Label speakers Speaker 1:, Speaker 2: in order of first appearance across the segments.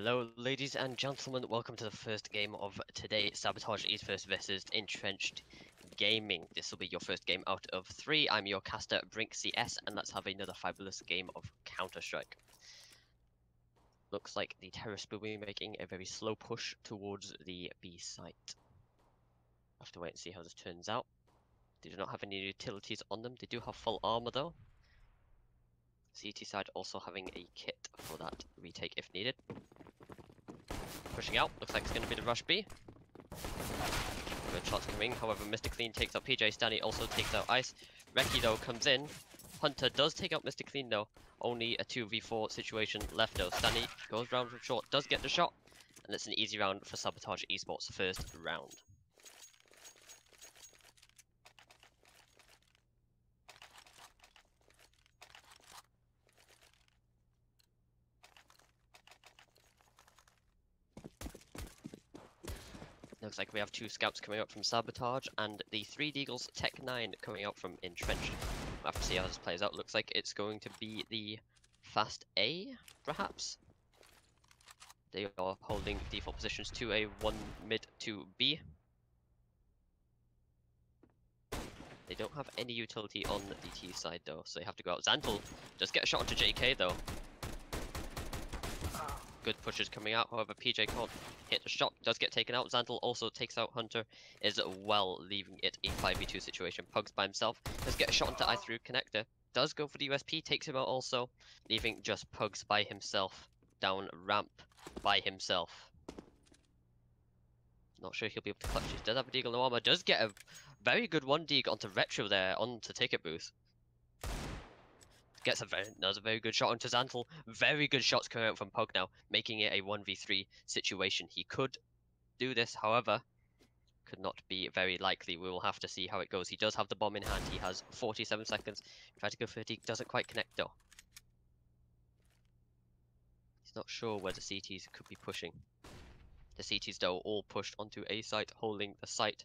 Speaker 1: Hello, ladies and gentlemen. Welcome to the first game of today, Sabotage eSports versus Entrenched Gaming. This will be your first game out of 3. I'm your caster, Brink CS, and let's have another fabulous game of Counter-Strike. Looks like the terrorists will be making a very slow push towards the B site. I'll have to wait and see how this turns out. They do not have any utilities on them. They do have full armor though. CT side also having a kit for that retake if needed. Pushing out, looks like it's going to be the rush B. Good shots coming, however Mr. Clean takes out PJ, Stanley also takes out Ice. Reki though comes in, Hunter does take out Mr. Clean though, only a 2v4 situation left though. Stanley goes round from short, does get the shot, and it's an easy round for Sabotage eSports first round. Looks like we have 2 scouts coming up from Sabotage and the 3 Deagles Tech 9 coming out from Entrenched. We'll have to see how this plays out. Looks like it's going to be the Fast A, perhaps? They are holding default positions 2A, 1 mid, 2B. They don't have any utility on the T side though, so they have to go out. Zantle does get a shot onto JK though. Good pushes coming out, however PJ can't hit the shot, does get taken out. Zantle also takes out Hunter as well, leaving it a 5v2 situation. Pugs by himself, does get a shot onto I through connector, does go for the USP, takes him out also, leaving just Pugs by himself, down ramp by himself. Not sure he'll be able to clutch this. Does have a deagle no armor, does get a very good 1 deag onto Retro there, onto ticket booth. Gets another very good shot onto Zantle. Very good shots coming out from Pug now, making it a 1v3 situation. He could do this, however, could not be very likely. We will have to see how it goes. He does have the bomb in hand. He has 47 seconds. Try to go for it. Doesn't quite connect though. He's not sure where the CTs could be pushing. The CTs though all pushed onto A site, holding the site.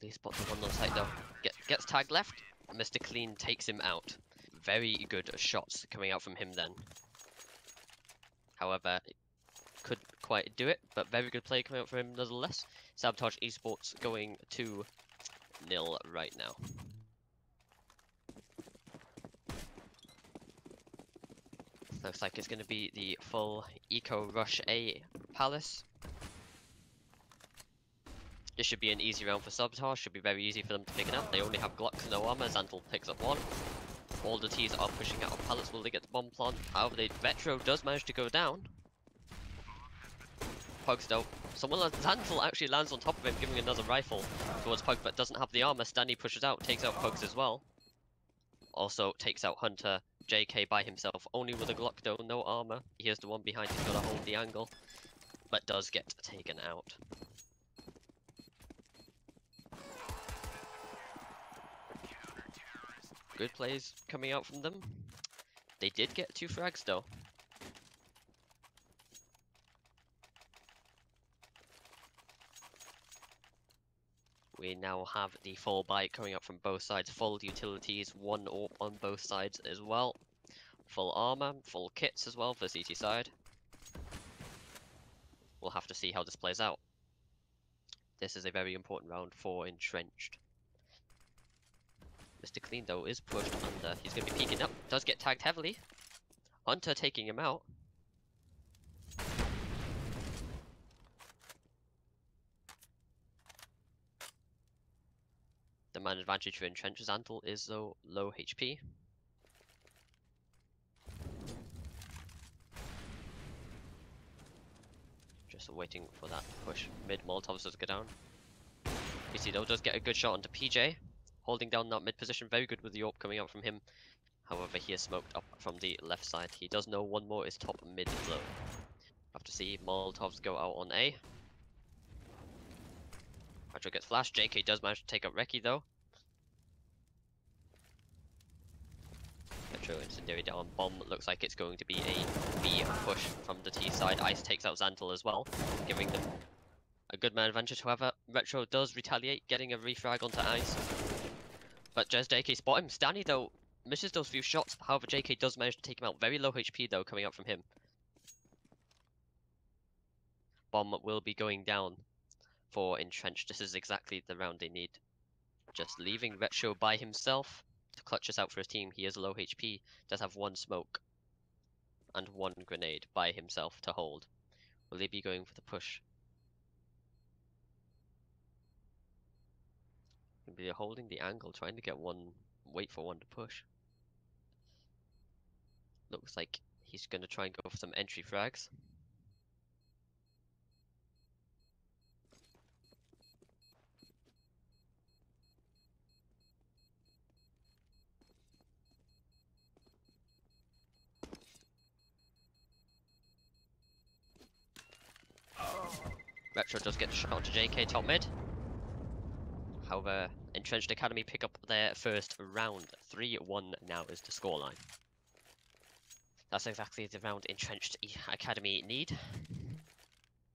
Speaker 1: They spot the one on site though. Gets tagged left. Mr. Clean takes him out. Very good shots coming out from him then. However, couldn't quite do it, but very good play coming out from him nonetheless. Sabotage eSports going 2-0 right now. Looks like it's going to be the full Eco Rush A Palace. This should be an easy round for Sabotage, should be very easy for them to pick it up. They only have Glocks, no armor. Zantle picks up 1. All the T's are pushing out of pallets. Will they get the bomb plant? However, the Retro does manage to go down. Pugs though. Someone like Zantle actually lands on top of him, giving another rifle towards Pug, but doesn't have the armor. Stanley pushes out, takes out Pugs as well. Also takes out Hunter. JK by himself, only with a Glock though, no armor. Here's the one behind, he's got to hold the angle, but does get taken out. Good plays coming out from them. They did get 2 frags though. We now have the full bite coming up from both sides. Full utilities, 1 AWP on both sides as well. Full armor, full kits as well for the CT side. We'll have to see how this plays out. This is a very important round for Entrenched. Mr. Clean though is pushed under. He's going to be peeking up. Does get tagged heavily. Hunter taking him out. The man advantage for Entrenched Zantle is though low HP. Just waiting for that push. Mid Molotovs does go down. PC though does get a good shot onto PJ. Holding down that mid position, very good with the AWP coming out from him. However, he is smoked up from the left side. He does know 1 more is top mid low. Have to see Molotovs go out on A. Retro gets flashed. JK does manage to take up Reki though. Retro incendiary down. Bomb looks like it's going to be a B push from the T side. Ice takes out Zantle as well, giving them a good man advantage. However, Retro does retaliate, getting a refrag onto Ice. But just JK spot him. Stanley though misses those few shots. However, JK does manage to take him out. Very low HP though coming out from him. Bomb will be going down for Entrenched. This is exactly the round they need. Just leaving Retro by himself to clutch us out for his team. He is low HP, does have one smoke and one grenade by himself to hold. Will they be going for the push? They're holding the angle, trying to get one, wait for one to push. Looks like he's going to try and go for some entry frags. Retro does get the shot onto JK top mid. However, Entrenched Academy pick up their first round. 3-1 now is the scoreline. That's exactly the round Entrenched Academy need.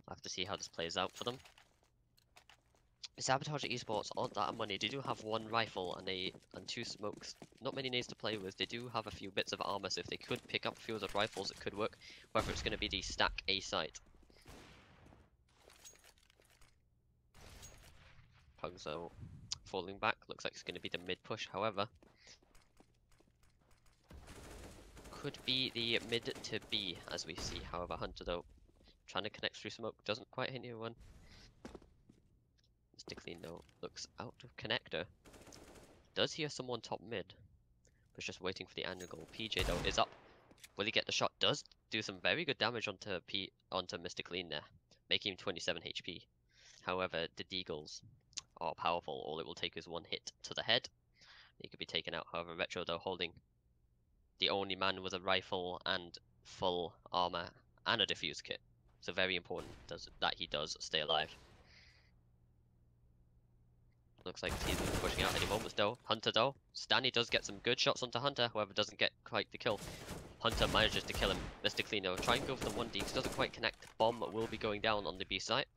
Speaker 1: I'll have to see how this plays out for them. Sabotage eSports aren't that money. They do have one rifle and two smokes. Not many nades to play with. They do have a few bits of armor, so if they could pick up a few of those rifles, it could work. Whether it's going to be the stack A site. Pugzo falling back. Looks like it's going to be the mid push, however. Could be the mid to B, as we see. However, Hunter, though, trying to connect through smoke, doesn't quite hit anyone. Mr. Clean, though, looks out of connector. Does hear someone top mid. Was just waiting for the angle. PJ, though, is up. Will he get the shot? Does do some very good damage onto Mr. Clean there, making him 27 HP. However, the Deagles are powerful. All it will take is one hit to the head. He could be taken out. However, Retro, though, holding the only man with a rifle and full armor and a defuse kit. So very important that he does stay alive. Looks like he's pushing out any moments though. Hunter though. Stanley does get some good shots onto Hunter, however doesn't get quite the kill. Hunter manages to kill him. Mr. Clean though, try and go for the 1D because doesn't quite connect. Bomb will be going down on the B site.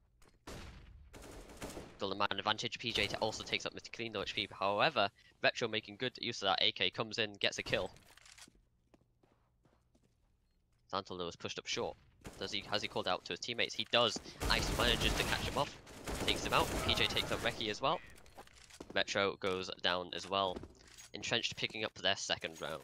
Speaker 1: Still the man advantage. PJ also takes up Mr. Clean though HP. However, Retro making good use of that. AK comes in, gets a kill. Zantle though is pushed up short. Has he called out to his teammates? He does. Ice manages to catch him off. Takes him out. PJ takes up Reki as well. Retro goes down as well. Entrenched picking up their second round.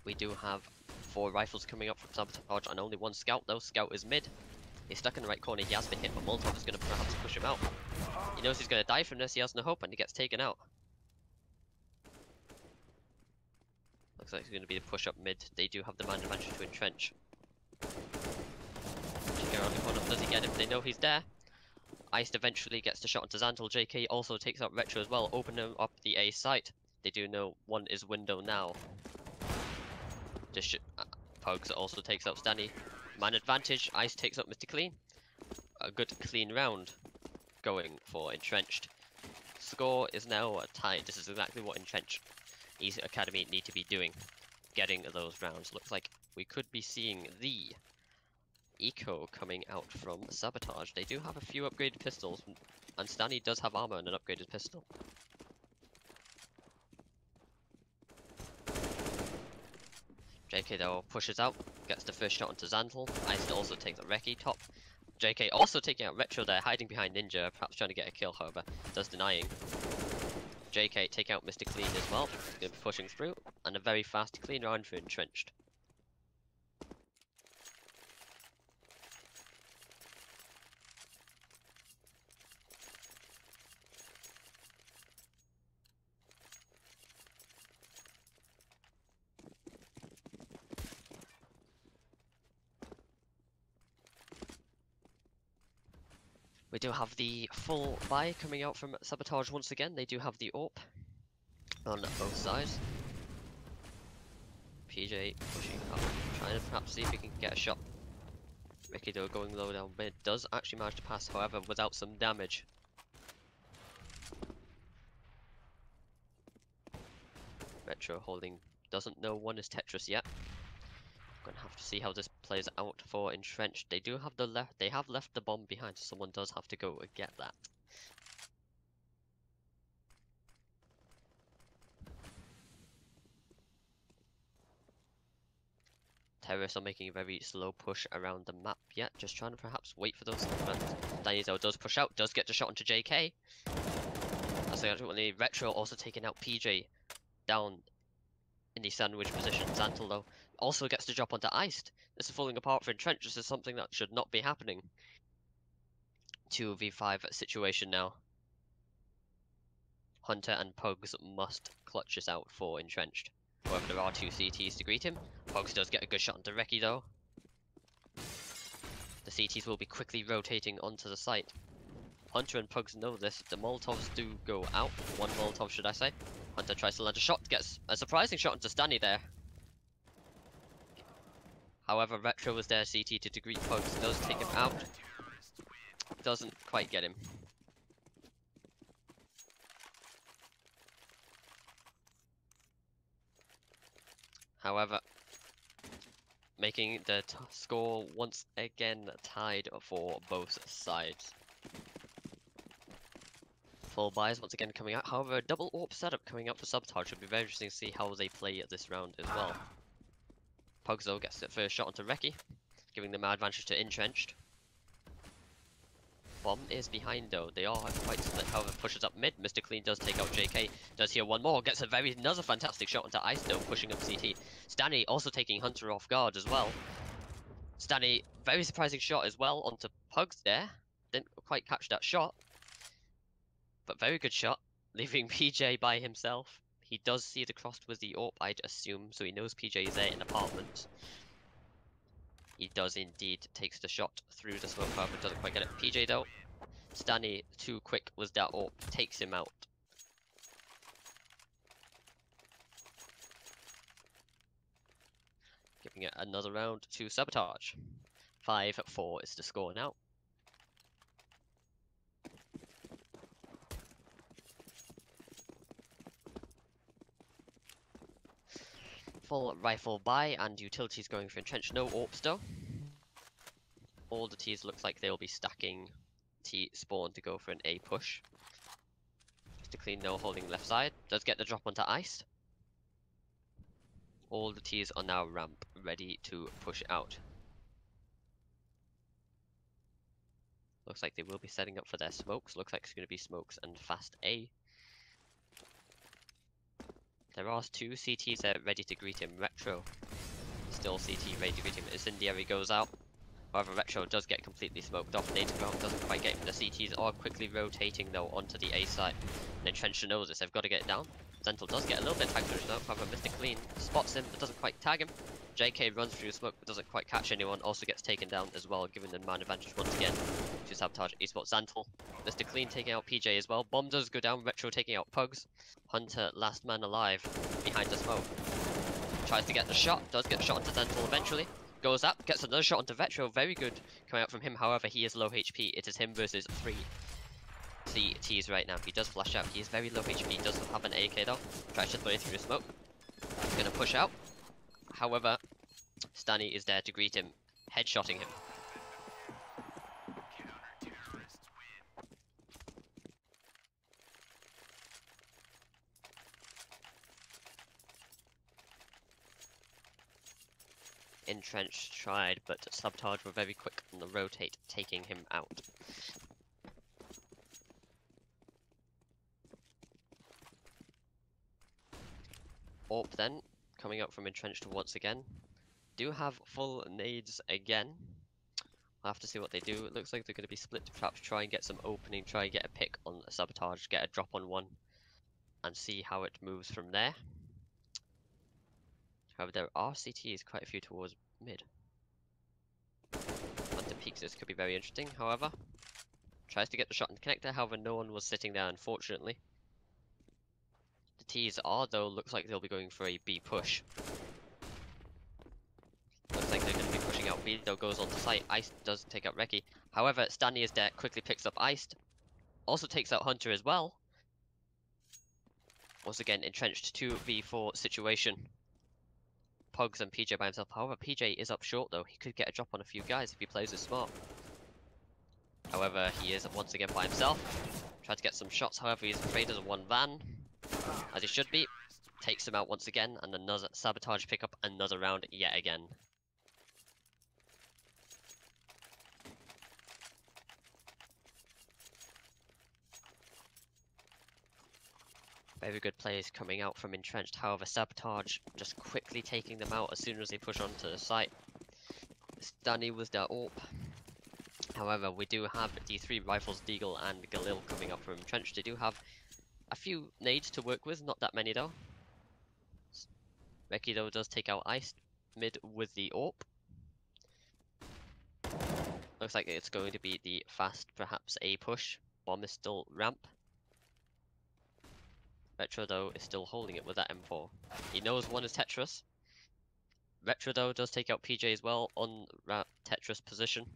Speaker 1: We do have 4 rifles coming up from Sabotage and only 1 scout though. Scout is mid. He's stuck in the right corner. He has been hit, but Molotov is going to perhaps push him out. He knows he's going to die from this. He has no hope, and he gets taken out. Looks like it's going to be the push up mid. They do have the man advantage to entrench. Check around the corner. Does he get him? They know he's there. Iced eventually gets the shot onto Zantle. JK also takes out Retro as well, opening up the A site. They do know one is window now. Pugs also takes out Stanny. Man advantage. Ice takes up Mr. Clean. A good clean round going for Entrenched. Score is now tied. This is exactly what Entrenched Academy need to be doing. Getting those rounds. Looks like we could be seeing the Eco coming out from Sabotage. They do have a few upgraded pistols, and Stanny does have armor and an upgraded pistol. JK though pushes out, gets the first shot onto Zantle. Ice also takes out Reki top. JK also taking out Retro there, hiding behind Ninja, perhaps trying to get a kill, however, does denying. JK take out Mr. Clean as well, going to be pushing through, and a very fast clean round for Entrenched. We do have the full buy coming out from Sabotage once again. They do have the AWP on both sides. PJ pushing up, trying to perhaps see if he can get a shot. Ricky though going low down mid, does actually manage to pass, however, without some damage. Retro holding, doesn't know one is Tetris yet. Gonna have to see how this plays out for Entrenched. They do have they have left the bomb behind, so someone does have to go and get that. Terrorists are making a very slow push around the map yet, just trying to perhaps wait for those friends. Danizo does push out, does get the shot onto JK. That's actually Retro also taking out PJ down in the sandwich position. Zantle though also gets the drop onto Iced. This is falling apart for Entrenched. This is something that should not be happening. 2v5 situation now. Hunter and Pugs must clutch this out for Entrenched. However, there are 2 CTs to greet him. Pugs does get a good shot onto Reki though. The CTs will be quickly rotating onto the site. Hunter and Pugs know this. The Molotovs do go out. 1 Molotov, should I say. Hunter tries to land a shot, gets a surprising shot onto Stanley there. However, Retro was there, CT to greet Pugs, does take him out. Doesn't quite get him. However, making the score once again tied for both sides. Full buys once again coming out. However, a double AWP setup coming up for Sabotage. Should be very interesting to see how they play this round as well. Pugs though gets the first shot onto Reki, giving them advantage to Entrenched. Bomb is behind though. They are quite split. However, pushes up mid. Mr. Clean does take out JK. Does hear one more. Gets another fantastic shot onto Ice though, pushing up CT. Stanny also taking Hunter off guard as well. Stanny, very surprising shot as well onto Pugs there. Didn't quite catch that shot. But very good shot, leaving PJ by himself. He does see the cross with the AWP, I'd assume, so he knows PJ is there in apartment. He does indeed takes the shot through the smoke, however doesn't quite get it. PJ though, Stanny too quick with that AWP, takes him out. Giving it another round to Sabotage. 5-4 is the score now. Full rifle buy and utilities going for Entrenched. No AWPs though. All the T's looks like they'll be stacking T spawn to go for an A push. Mr. Clean though holding left side. Does get the drop onto Ice. All the T's are now ramp, ready to push out. Looks like they will be setting up for their smokes. Looks like it's going to be smokes and fast A. There are 2 CTs there ready to greet him. Retro, still CT ready to greet him. Incendiary goes out. However, Retro does get completely smoked off. Native ground doesn't quite get him. The CTs are quickly rotating though onto the A side. And Entrenched knows this. They've got to get it down. Zantle does get a little bit tagged though. However, Mr. Clean spots him but doesn't quite tag him. JK runs through smoke but doesn't quite catch anyone. Also gets taken down as well, giving them man advantage once again to Sabotage eSports. Zantle. Mr. Clean taking out PJ as well. Bomb does go down. Retro taking out Pugs. Hunter, last man alive, behind the smoke. Tries to get the shot. Does get the shot onto Zantle eventually. Goes up, gets another shot onto Retro. Very good coming out from him. However, he is low HP. It is him versus 3 CTs right now. He does flash out. He is very low HP. He does have an AK though. Tries to throw it through the smoke. He's going to push out. However, Stanny is there to greet him, headshotting him. Entrenched tried, but Sabotage were very quick on the rotate, taking him out. AWP then, coming up from Entrenched once again. Do have full nades again. I'll have to see what they do. It looks like they're going to be split to perhaps try and get some opening, try and get a pick on Sabotage, get a drop on one, and see how it moves from there. However, there are CTs, quite a few towards mid. Hunter peeks, this could be very interesting. However, tries to get the shot in the connector. However, no one was sitting there, unfortunately. The T's are, though, looks like they'll be going for a B push. Looks like they're going to be pushing out B, though goes onto site. Ice does take out Reki. However, Stanley is there, quickly picks up Iced. Also takes out Hunter as well. Once again, Entrenched 2v4 situation. Pugs and PJ by himself. However, PJ is up short though. He could get a drop on a few guys if he plays it smart. However, he is once again by himself. Tried to get some shots, however, he's afraid of the one van, as he should be. Takes him out once again, and another Sabotage pick up another round yet again. Very good plays coming out from Entrenched, however, Sabotage just quickly taking them out as soon as they push onto the site. Stanley with their AWP. However, we do have D3 Rifles, Deagle, and Galil coming up from Entrenched. They do have a few nades to work with, not that many though. Becky though does take out Ice mid with the AWP. Looks like it's going to be the fast, perhaps a push. Bomb is still ramp. Retro though is still holding it with that M4. He knows one is Tetris. Retro though does take out PJ as well on Tetris position.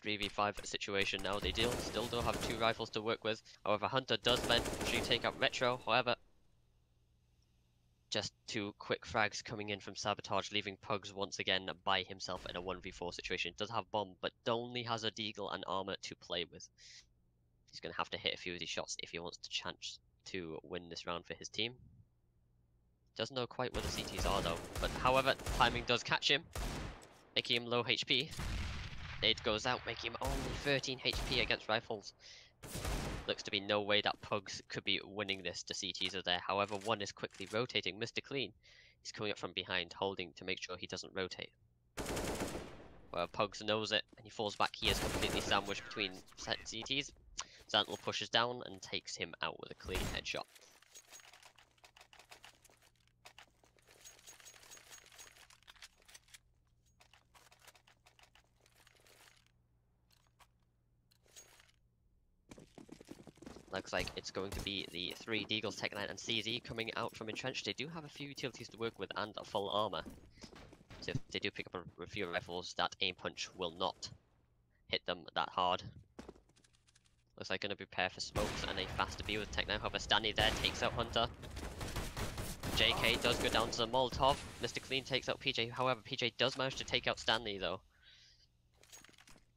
Speaker 1: 3v5 situation now. They still don't have two rifles to work with. However, Hunter does eventually take out Retro. However, just two quick frags coming in from Sabotage, leaving Pugs once again by himself in a 1v4 situation. Does have bomb, but only has a deagle and armor to play with. He's going to have to hit a few of these shots if he wants to chance to win this round for his team. Doesn't know quite where the CTs are though, but however, timing does catch him, making him low HP. Nade goes out, making him only 13 HP against rifles. Looks to be no way that Pugs could be winning this. The CTs are there. However, one is quickly rotating. Mr. Clean. He's coming up from behind, holding to make sure he doesn't rotate. Well, Pugs knows it, and he falls back. He is completely sandwiched between CTs. Zantle pushes down and takes him out with a clean headshot. Looks like it's going to be the three Deagles, Tech 9 and CZ coming out from Entrenched. They do have a few utilities to work with and a full armor. So if they do pick up a few rifles, that aim punch will not hit them that hard. Looks like going to prepare for smokes and a faster B with Tech 9. However, Stanley there takes out Hunter. JK does go down to the Molotov. Mr. Clean takes out PJ. However, PJ does manage to take out Stanley though.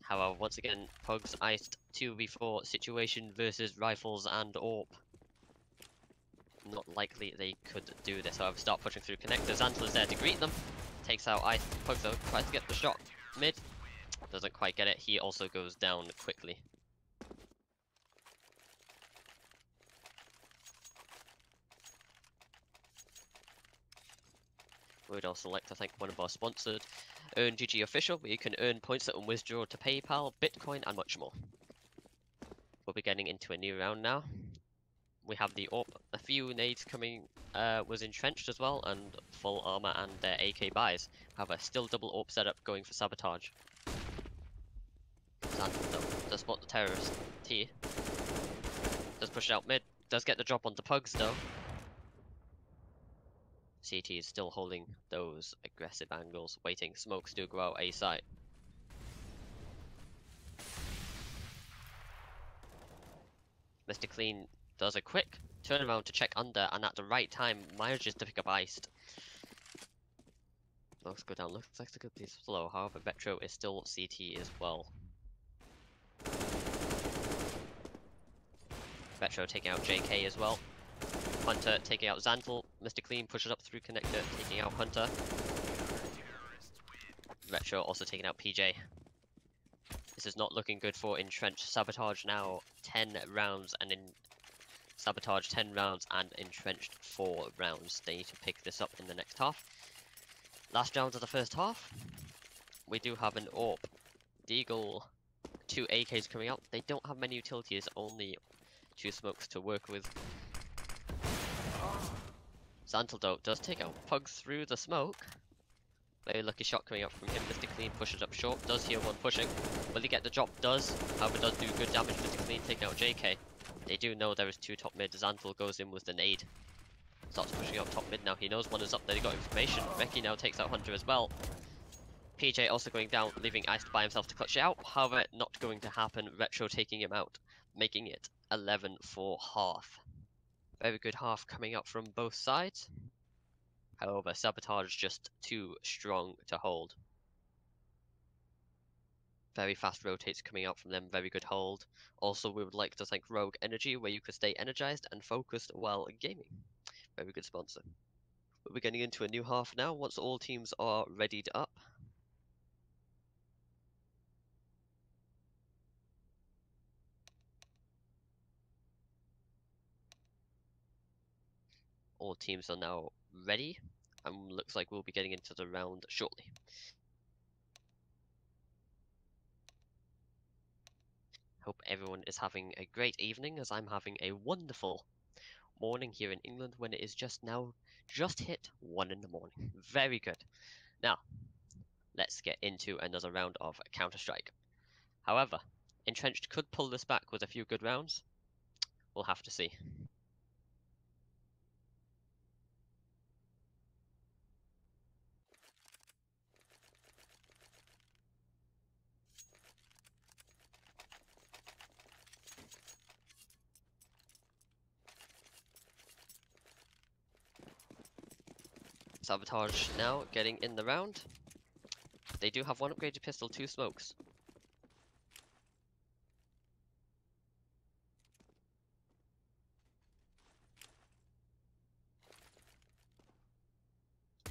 Speaker 1: However, once again, Pugs iced 2v4 situation versus rifles and AWP. Not likely they could do this. However, start pushing through connectors. Zantle is there to greet them. Takes out Ice. Pugs though tries to get the shot mid. Doesn't quite get it. He also goes down quickly. We'd also like to thank one of our sponsors, Earn GG Official, where you can earn points that will withdraw to PayPal, Bitcoin, and much more. We'll be getting into a new round now. We have the AWP, a few nades coming, was Entrenched as well, and full armor and AK buys. However, still double AWP setup going for Sabotage. Zantle does spot the terrorist T. Does push it out mid, does get the drop onto Pugs though. CT is still holding those aggressive angles, waiting smokes to go out A site. Mr. Clean does a quick turnaround to check under, and at the right time manages to pick up Iced. Looks go down, looks like it's a good piece slow, however Retro is still CT as well. Retro taking out JK as well. Hunter taking out Zantle. Mr. Clean pushes up through connector, taking out Hunter. Retro also taking out PJ. This is not looking good for Entrenched. Sabotage now 10 rounds and in Sabotage 10 rounds and Entrenched 4 rounds. They need to pick this up in the next half. Last round of the first half. We do have an AWP, Deagle, 2 AKs coming out. They don't have many utilities, only 2 smokes to work with. Zantle does take out Pugs through the smoke. Very lucky shot coming out from him. Mr. Clean pushes up short. Does hear one pushing. Will he get the drop? Does. However, does do good damage. Mr. Clean taking out JK. They do know there is 2 top mid. Zantle goes in with the nade. Starts pushing up top mid now. He knows one is up there. He got information. Becky now takes out Hunter as well. PJ also going down, leaving Ice by himself to clutch it out. However, not going to happen. Retro taking him out, making it 11 for half. Very good half coming up from both sides. However, Sabotage just too strong to hold. Very fast rotates coming out from them, very good hold. Also, we would like to thank Rogue Energy, where you can stay energized and focused while gaming. Very good sponsor. We're getting into a new half now, once all teams are readied up. All teams are now ready, and looks like we'll be getting into the round shortly. Hope everyone is having a great evening, as I'm having a wonderful morning here in England when it is just hit 1 in the morning. Very good. Now, let's get into another round of Counter-Strike. However, Entrenched could pull this back with a few good rounds. We'll have to see. Sabotage now getting in the round. They do have one upgraded pistol, 2 smokes.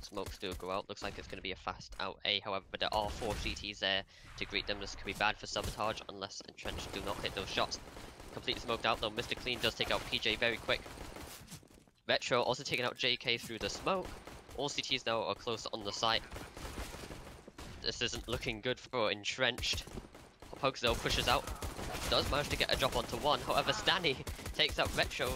Speaker 1: Smokes do go out. Looks like it's going to be a fast out A. However, there are 4 CTs there to greet them. This could be bad for Sabotage unless Entrenched do not hit those shots. Completely smoked out though. Mr. Clean does take out PJ very quick. Retro also taking out JK through the smoke. All CTs now are close on the site. This isn't looking good for Entrenched. Pokes though pushes out. Does manage to get a drop onto one. However, Stanny takes out Retro.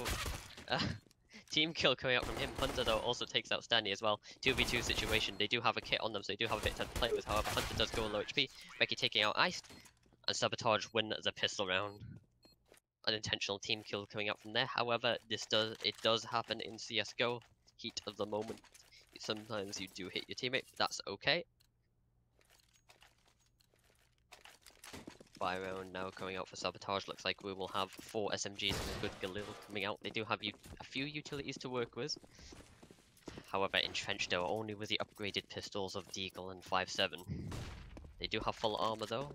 Speaker 1: Team kill coming out from him. Hunter though also takes out Stanley as well. 2v2 situation. They do have a kit on them, so they do have a bit to play with. However, Hunter does go low HP. Becky taking out Iced. And Sabotage win the pistol round. Unintentional team kill coming out from there. However, it does happen in Csgo. Heat of the moment. Sometimes you do hit your teammate, but that's okay. Buy round now coming out for Sabotage. Looks like we will have 4 SMGs and a good Galil coming out. They do have a few utilities to work with. However, Entrenched are only with the upgraded pistols of Deagle and 5.7. They do have full armor though.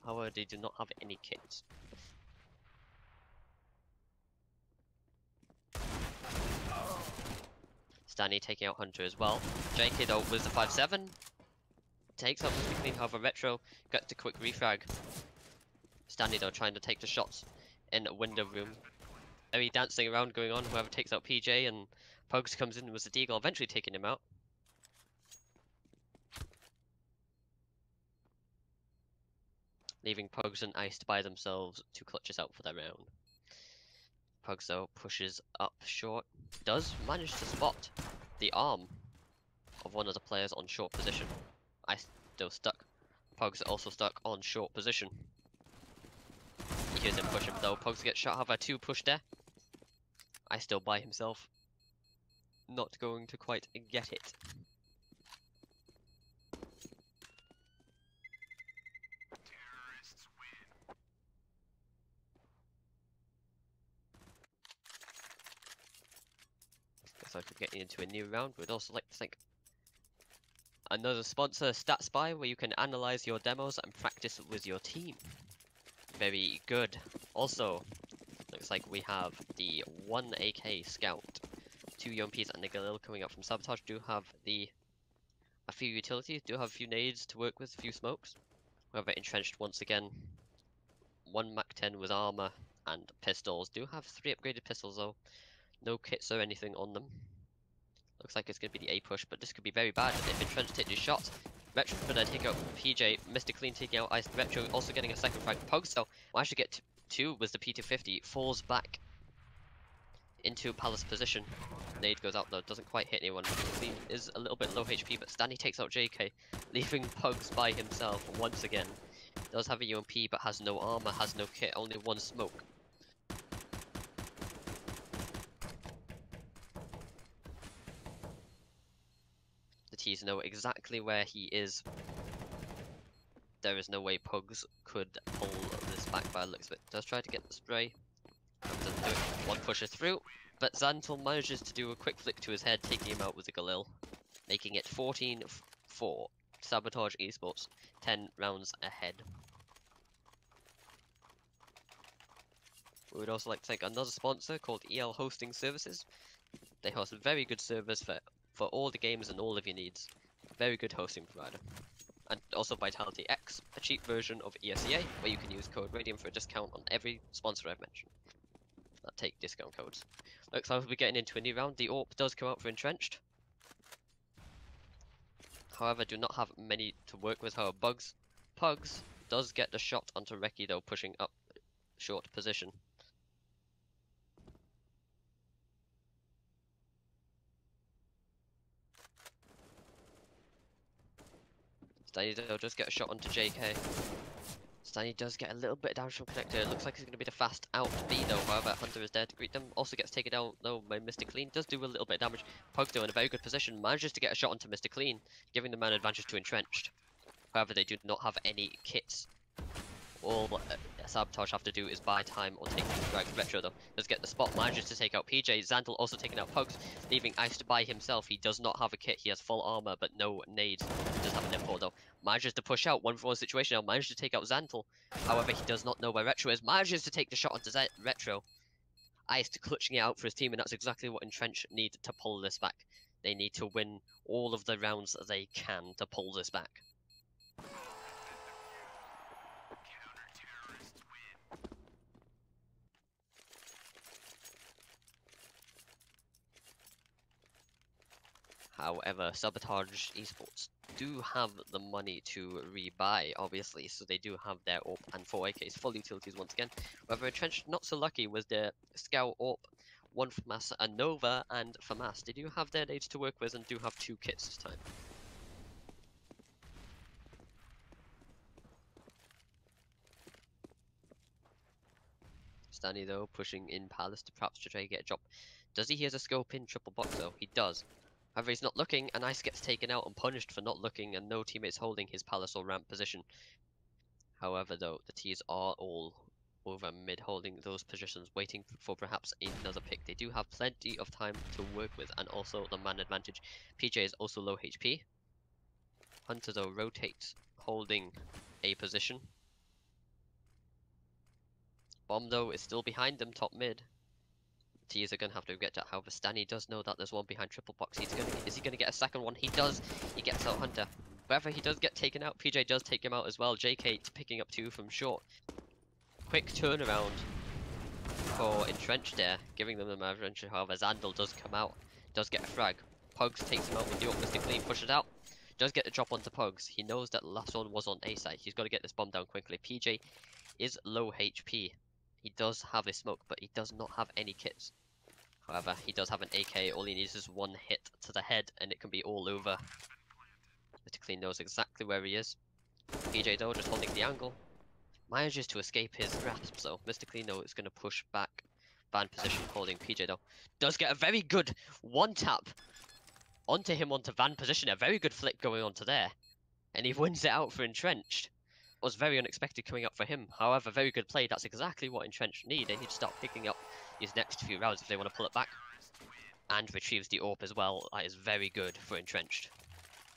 Speaker 1: However, they do not have any kits. Stanley taking out Hunter as well. JK though with the 5.7. Takes out Mr. Clean, however, Retro gets a quick refrag. Stanley though trying to take the shots in a window room. Very dancing around going on, whoever takes out PJ, and Pugs comes in with the Deagle, eventually taking him out. Leaving Pugs and Iced by themselves to clutch us out for their round. Pugs though pushes up short. Does manage to spot the arm of one of the players on short position. Iced still stuck. Pugs also stuck on short position. He hears him push him though. Pugs gets shot, however 2 push there. I still by himself. Not going to quite get it. Looks like we're getting into a new round. We'd also like to thank another sponsor, StatSpy, where you can analyze your demos and practice with your team. Very good. Also, looks like we have the 1 AK Scout, 2 UMPs and the Galil coming up from Sabotage. Do have a few utilities, do have a few nades to work with, a few smokes. However, Entrenched once again. 1 Mac-10 with armor and pistols. Do have 3 upgraded pistols though. No kits or anything on them. Looks like it's going to be the A push, but this could be very bad if Entrenched hit his shot. Retro gonna take out PJ, Mr. Clean taking out Ice. Retro also getting a second frag. Pogso managed to get 2 with the P250, falls back into Palace position. Nade goes out though, doesn't quite hit anyone. Clean is a little bit low HP, but Stanley takes out JK, leaving Pugs by himself once again. Does have a UMP, but has no armor, has no kit, only 1 smoke. The T's know exactly where he is. There is no way Pugs could pull this back by the looks of it. Does try to get the spray. Doesn't do it. 1 pusher through. but Zantle manages to do a quick flick to his head, taking him out with the Galil, making it 14-4. Sabotage eSports, 10 rounds ahead. We would also like to thank another sponsor called EL Hosting Services. They host a very good service for all the games and all of your needs. Very good hosting provider. And also Vitality X, a cheap version of ESEA, where you can use code Radium for a discount on every sponsor I've mentioned. That take discount codes. Looks like we'll be getting into a new round. The AWP does come out for Entrenched. However, do not have many to work with. However, Pugs does get the shot onto Reki though, pushing up short position. Stanny though does get a shot onto JK. Stanny does get a little bit of damage from Connector. It looks like he's going to be the fast out B though. However, Hunter is there to greet them. Also gets taken down though by Mr. Clean. Does do a little bit of damage. Pugs though in a very good position. Manages to get a shot onto Mr. Clean, giving the man advantage to Entrenched. However, they do not have any kits. All Sabotage have to do is buy time or take the drag. Retro though does get the spot, manages to take out PJ. Zantle also taking out Pugs, leaving Iced by himself. He does not have a kit. He has full armor but no nades. He does have an M4 though. Manages to push out 1v1 situation now. Manages to take out Zantle. However, he does not know where Retro is. Manages to take the shot onto Retro. Iced clutching it out for his team, and that's exactly what Entrenched need to pull this back. They need to win all of the rounds they can to pull this back. However, Sabotage eSports do have the money to rebuy, obviously, so they do have their AWP and 4 AKs, full utilities once again. However, Entrenched not so lucky with their Scout AWP, one FAMAS, a Nova, and FAMAS. They do have their nades to work with and do have 2 kits this time. Stanny though, pushing in Palace to perhaps to try to get a drop. Does he hear the scope in triple box though? He does. However, he's not looking, and Ice gets taken out and punished for not looking, and no teammates holding his Palace or ramp position. However, though, the T's are all over mid, holding those positions, waiting for perhaps another pick. They do have plenty of time to work with, and also the man advantage. PJ is also low HP. Hunter, though, rotates, holding a position. Bomb, though, is still behind them, top mid. T's are going to have to get to. However, Stanny does know that there's one behind triple box. Is he going to get a second one? He does. He gets out Hunter. However, he does get taken out. PJ does take him out as well. JK picking up 2 from short. Quick turnaround for Entrenched there, giving them the advantage. However, Zantle does come out. Does get a frag. Pugs takes him out with the optimistic clean, pushes out. Does get the drop onto Pugs. He knows that the last one was on A side. He's got to get this bomb down quickly. PJ is low HP. He does have a smoke, but he does not have any kits. However, he does have an AK. All he needs is one hit to the head, and it can be all over. Mr. Clean knows exactly where he is. PJ though, just holding the angle. Manages to escape his grasp, so Mr. Clean though is going to push back. Van position, holding PJ though. Does get a very good one tap onto him onto Van position. A very good flick going onto there. And he wins it out for Entrenched. Was very unexpected coming up for him. However, very good play. That's exactly what Entrenched need. They need to start picking up these next few rounds if they want to pull it back. And retrieves the AWP as well. That is very good for Entrenched.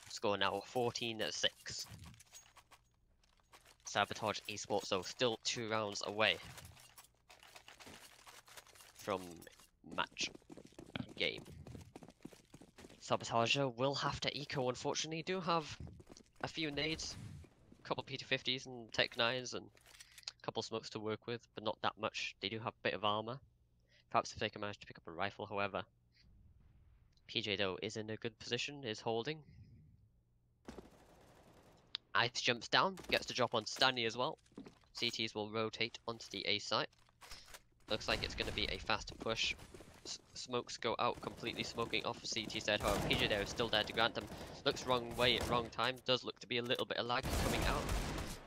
Speaker 1: Score now 14-6. Sabotage eSports though still 2 rounds away from match game. Sabotage will have to eco, unfortunately. Do have a few nades, a couple PT50s and Tech 9s and a couple smokes to work with, but not that much. They do have a bit of armor. Perhaps if they can manage to pick up a rifle, however. PJ though is in a good position, is holding. Ice jumps down, gets the drop on Stanley as well. CTs will rotate onto the A site. Looks like it's going to be a fast push. Smokes go out, completely smoking off CT side. However, PJ there is still there to grant them. Looks wrong way at wrong time. Does look to be a little bit of lag coming out.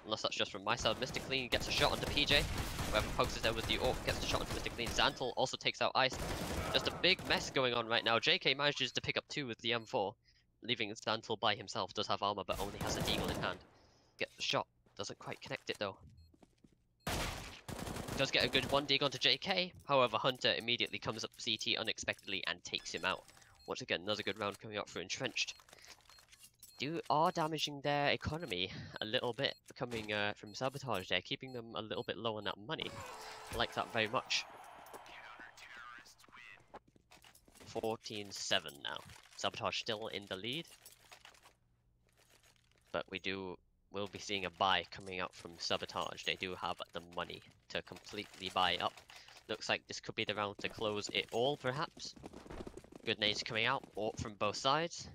Speaker 1: Unless that's just from my side. Mr. Clean gets a shot onto PJ. Whoever pokes is there with the AWP gets a shot onto Mr. Clean. Zantle also takes out Ice. Just a big mess going on right now. JK manages to pick up 2 with the M4. Leaving Zantle by himself. Does have armor but only has a deagle in hand. Gets the shot. Doesn't quite connect it though. does get a good one dig onto JK. However, Hunter immediately comes up CT unexpectedly and takes him out. Once again, another good round coming up for Entrenched. Are damaging their economy a little bit coming from Sabotage there, keeping them a little bit low on that money. I like that very much. 14-7 now. Sabotage still in the lead. But we'll be seeing a buy coming out from Sabotage. They do have the money to completely buy up. Looks like this could be the round to close it all, perhaps. Good nades coming out, AWP from both sides.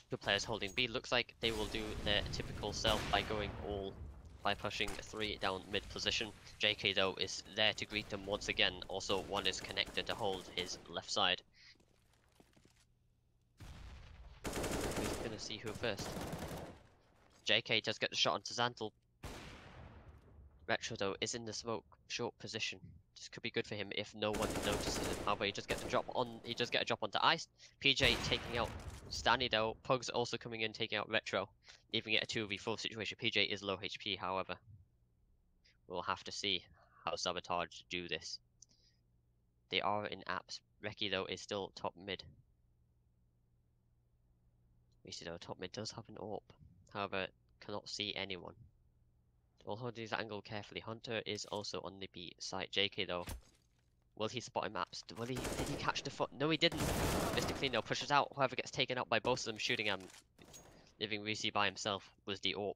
Speaker 1: Two players holding B. Looks like they will do their typical self by going all by pushing 3 down mid position. JK though is there to greet them once again. Also, one is connected to hold his left side. Who's gonna see who first? JK does get the shot onto Zantle. Retro though is in the smoke short position. This could be good for him if no one notices him. However, he does get a drop onto Ice. PJ taking out Stanny though. Pugs also coming in taking out Retro, leaving it a 2v4 situation. PJ is low HP, however. We'll have to see how Sabotage do this. They are in apps. Reki though is still top mid. We see though top mid does have an AWP. However, cannot see anyone. We'll hold his angle carefully. Hunter is also on the B site. JK though. Will he spot him maps? Did he catch the foot? No, he didn't. Mr. Clean though pushes out. Whoever gets taken out by both of them shooting him, leaving Reese by himself, was the AWP.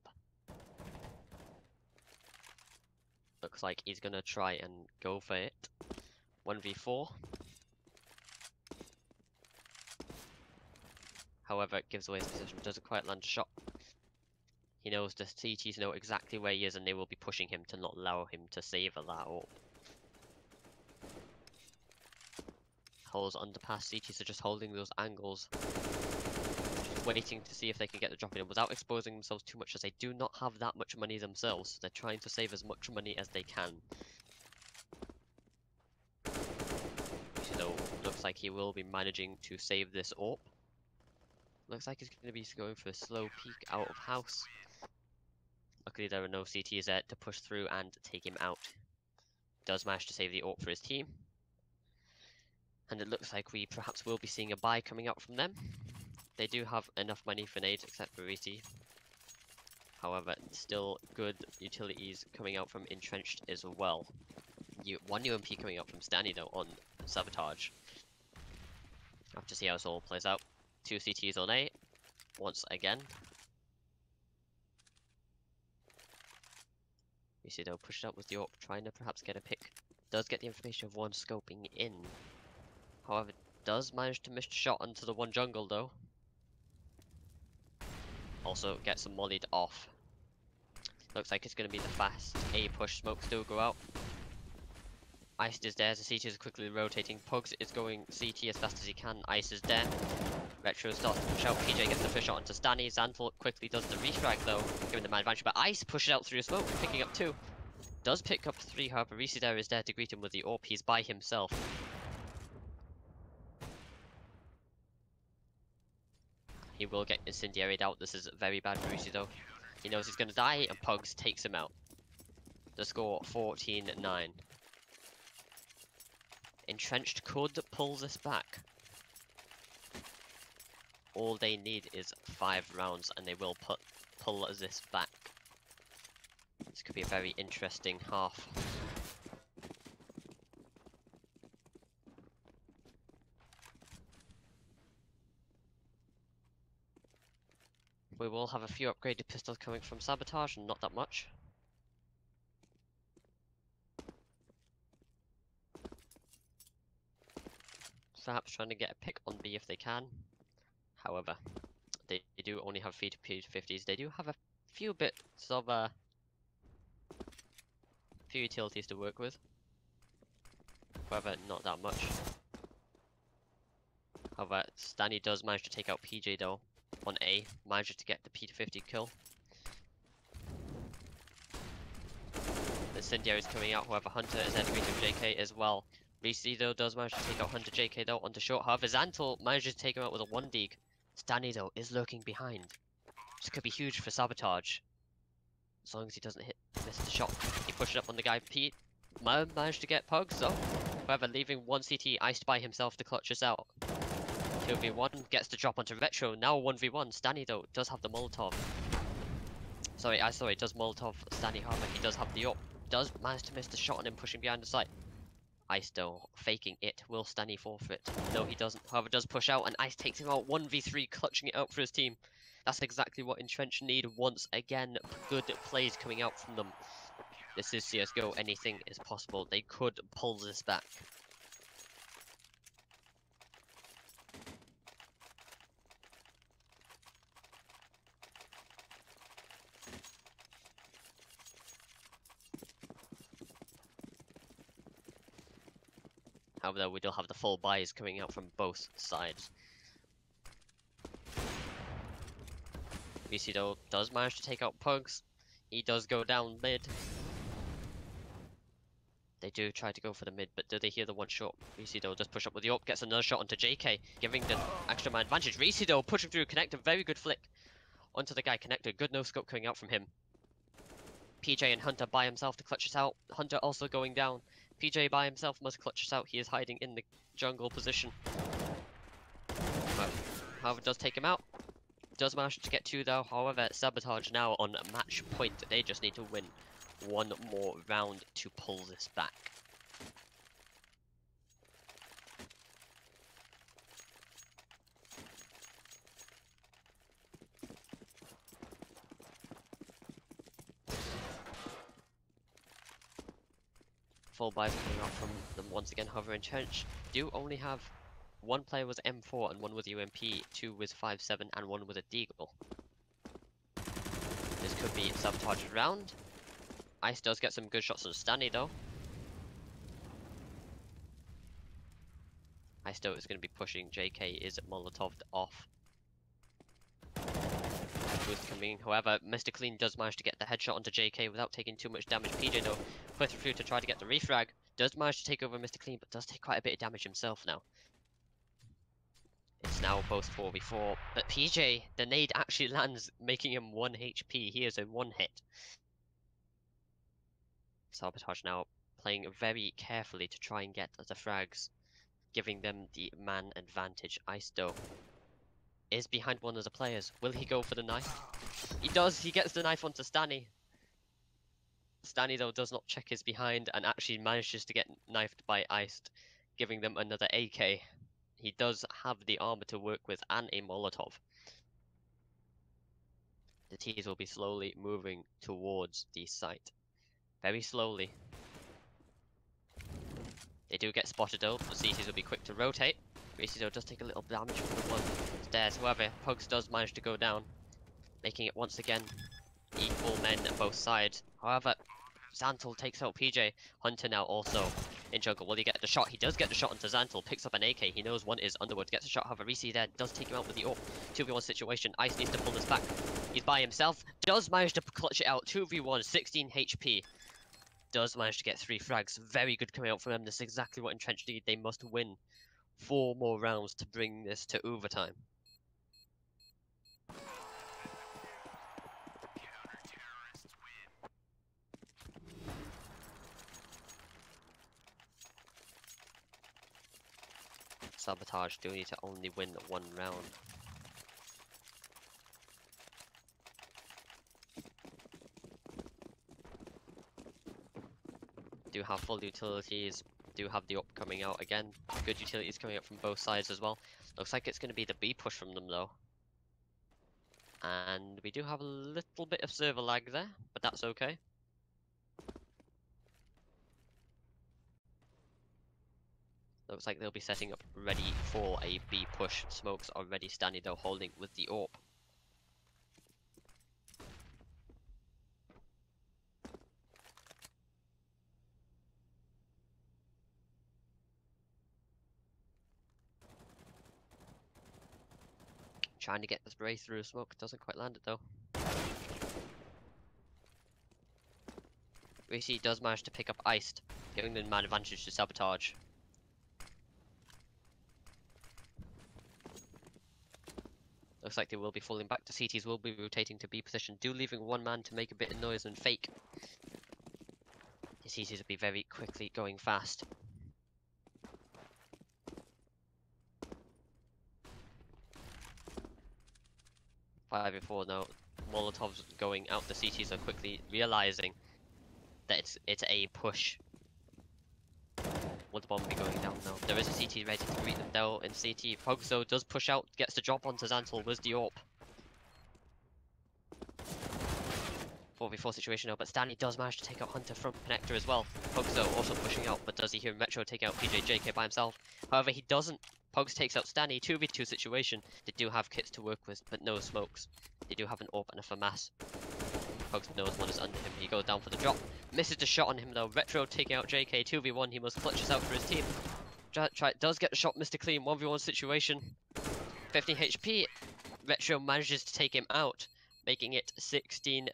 Speaker 1: Looks like he's gonna try and go for it. 1v4. However, it gives away his position. Doesn't quite land a shot. He knows the CTs know exactly where he is and they will be pushing him to not allow him to save that AWP. Holes underpass. CTs are just holding those angles. Just waiting to see if they can get the drop in without exposing themselves too much, as they do not have that much money themselves. So they're trying to save as much money as they can. So looks like he will be managing to save this AWP. Looks like he's going to be going for a slow peek out of house. Luckily there are no CTs there to push through and take him out. Does manage to save the AWP for his team. And it looks like we perhaps will be seeing a buy coming out from them. They do have enough money for nades except for Riti. However, still good utilities coming out from Entrenched as well. One UMP coming out from Stanny though on Sabotage. I'll have to see how this all plays out. 2 CTs on A, once again. You see they'll push it up with the AWP, trying to perhaps get a pick. Does get the information of one scoping in. However, does manage to miss a shot onto the one jungle though. Also gets some mollied off. Looks like it's going to be the fast A push. Smoke still go out. Ice is there, the CT is quickly rotating. Pugs is going CT as fast as he can. Ice is there. Retro starts to push out. PJ gets the first shot onto Stanny. Zantle quickly does the restrike though, giving them advantage. But Ice pushes out through the smoke, picking up 2. Does pick up 3, however, Reese there is there to greet him with the AWP. He's by himself. He will get incendiaried out. This is very bad for Reese though. He knows he's going to die, and Pugs takes him out. The score 14-9. Entrenched could pull this back. All they need is 5 rounds and they will pull this back. This could be a very interesting half. We will have a few upgraded pistols coming from Sabotage, and not that much. Perhaps trying to get a pick on B if they can. However, they do only have P50s. They do have a few bits of few utilities to work with. However, not that much. However, Stanny does manage to take out PJ though on A. Manages to get the P50 kill. The Incendiary is coming out. However, Hunter is entering with JK as well. Reese though does manage to take out Hunter. JK though onto short. However, Zantle manages to take him out with a 1 dig. Stanny though is lurking behind. This could be huge for Sabotage. As long as he doesn't miss the shot. He pushed up on the guy. Pete managed to get pugs though. However, leaving one CT iced by himself to clutch us out. 2v1 gets the drop onto Retro. Now 1v1. Stanny though does have the Molotov. Sorry, does Molotov Stanny, however, he does have the up. Does manage to miss the shot on him pushing behind the site. Ice though, faking it. Will Stanny forfeit? No, he doesn't. However, does push out and Ice takes him out 1v3, clutching it out for his team. That's exactly what Entrenched need once again. Good plays coming out from them. This is CSGO. Anything is possible. They could pull this back. However, we do have the full buys coming out from both sides. VC though does manage to take out Pugs. He does go down mid. They do try to go for the mid, but do they hear the one shot? VC though does push up with the up, gets another shot onto JK, giving the extra man advantage. VC though pushing through connector, very good flick onto the guy connector. Good no scope coming out from him. PJ and Hunter by himself to clutch us out. Hunter also going down. PJ by himself must clutch us out. He is hiding in the jungle position. But, however, does take him out. Does manage to get two though. However, Sabotage now on match point. They just need to win one more round to pull this back. Full buys coming out from them once again. However, Entrenched do only have one player with M4 and one with UMP, two with 5.7 and one with a Deagle. This could be Sabotage's round. Ice does get some good shots on Stanley though. Ice though is going to be pushing. JK is Molotov'd off. Boost coming. However, Mr. Clean does manage to get the headshot onto JK without taking too much damage. PJ though pushing through to try to get the refrag. Does manage to take over Mr. Clean, but does take quite a bit of damage himself now. It's now both 4v4, but PJ, the nade actually lands, making him 1 HP. He is a one hit. Sabotage now playing very carefully to try and get the frags, giving them the man advantage. Ice though is behind one of the players. Will he go for the knife? He does. He gets the knife onto Stanny. Stanny though does not check his behind and actually manages to get knifed by Iced, giving them another AK. He does have the armor to work with and a Molotov. The T's will be slowly moving towards the site. Very slowly. They do get spotted though. The CTs will be quick to rotate. Reese's does take a little damage from the one stairs. However, Pugs does manage to go down, making it once again equal men on both sides. However, Zantle takes out PJ. Hunter now also in jungle. Will he get the shot? He does get the shot onto Zantle. Picks up an AK. He knows one is Underwood. Gets a shot. However, Reese there does take him out with the AWP. 2v1 situation. Ice needs to pull this back. He's by himself. Does manage to clutch it out. 2v1, 16 HP. Does manage to get 3 frags. Very good coming out from them. This is exactly what Entrenched need. They must win 4 more rounds to bring this to overtime. Sabotage do need to only win 1 round. Do have full utilities, do have the up coming out again. Good utilities coming up from both sides as well. Looks like it's going to be the B push from them though. And we do have a little bit of server lag there, but that's okay. Looks like they'll be setting up ready for a B push. Smokes are ready, standing though, holding with the AWP. Trying to get the spray through smoke, doesn't quite land it though. Reese does manage to pick up Iced, giving the man advantage to Sabotage. Looks like they will be falling back. The CTs will be rotating to B position, leaving one man to make a bit of noise and fake. The CTs will be very quickly going fast. Before now, Molotovs going out. The CTs are quickly realizing that it's a push. Will the bomb be going down now? There is a CT ready to greet them though in CT. Pogzo does push out, gets the drop onto Zantle. Where's the AWP? 4v4 situation now, but Stanley does manage to take out Hunter from Connector as well. Pogzo also pushing out, but does he hear Metro taking out JK by himself? However, he doesn't. Pogs takes out Stanley, 2v2 situation. They do have kits to work with, but no smokes. They do have an AWP and a FAMAS. Pogs knows one is under him. He goes down for the drop. Misses the shot on him though. Retro taking out JK, 2v1. He must clutch this out for his team. Does get the shot, Mr. Clean, 1v1 situation. 15 HP. Retro manages to take him out, making it 16-11.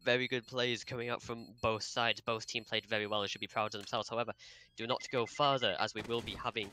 Speaker 1: Very good plays coming out from both sides. Both teams played very well and should be proud of themselves. However, do not go further as we will be having